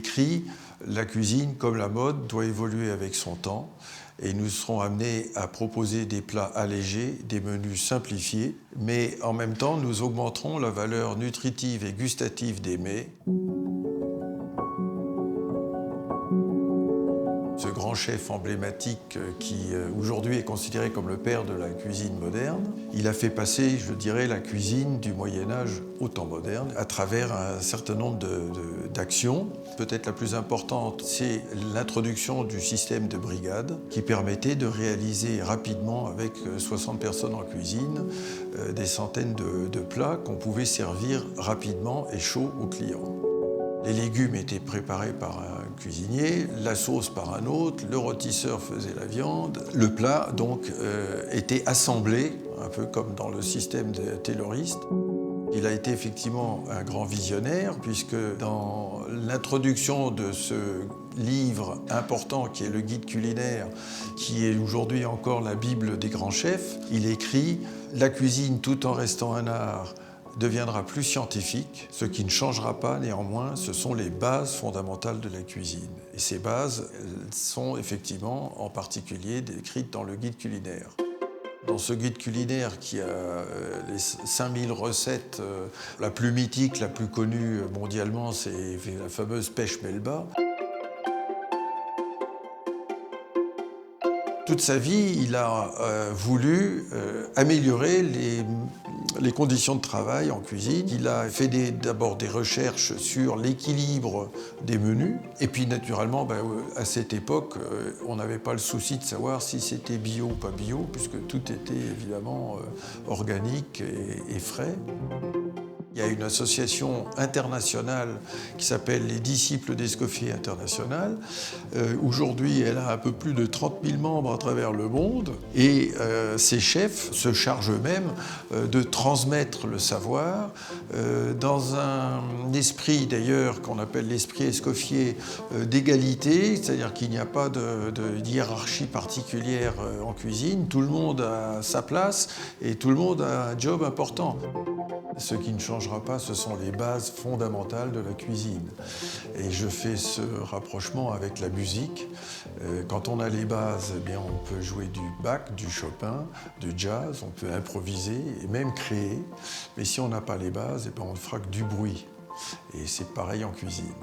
écrit « La cuisine, comme la mode, doit évoluer avec son temps » et nous serons amenés à proposer des plats allégés, des menus simplifiés, mais en même temps, nous augmenterons la valeur nutritive et gustative des mets. Ce grand chef emblématique qui aujourd'hui est considéré comme le père de la cuisine moderne, il a fait passer, je dirais, la cuisine du Moyen-Âge au temps moderne à travers un certain nombre d'actions. Peut-être la plus importante, c'est l'introduction du système de brigade qui permettait de réaliser rapidement, avec 60 personnes en cuisine, des centaines de plats qu'on pouvait servir rapidement et chauds aux clients. Les légumes étaient préparés par un cuisinier, la sauce par un autre, le rôtisseur faisait la viande. Le plat, donc, était assemblé, un peu comme dans le système des tayloristes. Il a été effectivement un grand visionnaire, puisque dans l'introduction de ce livre important qui est le guide culinaire, qui est aujourd'hui encore la Bible des grands chefs, il écrit « La cuisine, tout en restant un art, deviendra plus scientifique. Ce qui ne changera pas, néanmoins, ce sont les bases fondamentales de la cuisine. » Et ces bases, elles sont effectivement, en particulier, décrites dans le guide culinaire. Dans ce guide culinaire qui a les 5000 recettes, la plus mythique, la plus connue mondialement, c'est la fameuse pêche Melba. Toute sa vie, il a voulu améliorer les conditions de travail en cuisine. Il a fait d'abord des recherches sur l'équilibre des menus. Et puis naturellement, à cette époque, on n'avait pas le souci de savoir si c'était bio ou pas bio, puisque tout était évidemment organique et frais. Il y a une association internationale qui s'appelle les Disciples d'Escoffier International. Aujourd'hui, elle a un peu plus de 30 000 membres à travers le monde et ces chefs se chargent eux-mêmes de transmettre le savoir dans un esprit d'ailleurs qu'on appelle l'esprit Escoffier d'égalité, c'est-à-dire qu'il n'y a pas de hiérarchie particulière en cuisine, tout le monde a sa place et tout le monde a un job important. Ce qui ne changera pas, ce sont les bases fondamentales de la cuisine. Et je fais ce rapprochement avec la musique. Quand on a les bases, eh bien, on peut jouer du Bach, du Chopin, du jazz, on peut improviser et même créer. Mais si on n'a pas les bases, eh bien, on ne fera que du bruit. Et c'est pareil en cuisine.